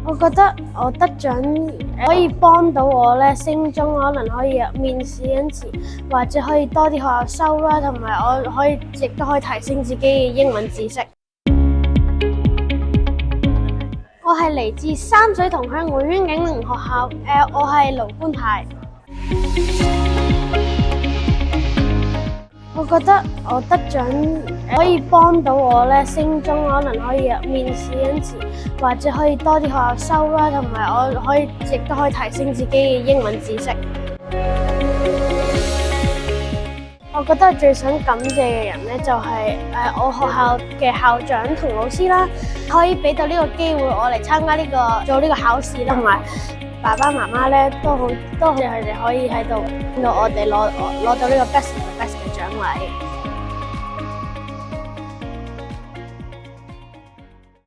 我覺得我得獎可以幫到我咧升中，可能可以面試嗰陣時，或者可以多啲學校收啦，同埋我亦都可以提升自己嘅英文知識。我係嚟自三水同鄉會淵景陵學校，我係盧觀泰。我覺得我得獎可以幫到我咧升中，可能可以面試嗰陣時，或者可以多啲學校收啦，同埋我亦都可以提升自己嘅英文知識。我覺得最想感謝嘅人咧，就係我學校嘅校長同老師啦，可以俾到呢個機會我嚟參加做呢個考試啦，同埋爸爸媽媽咧都好謝佢哋可以喺度令到我哋攞到呢個 best 嘅獎勵。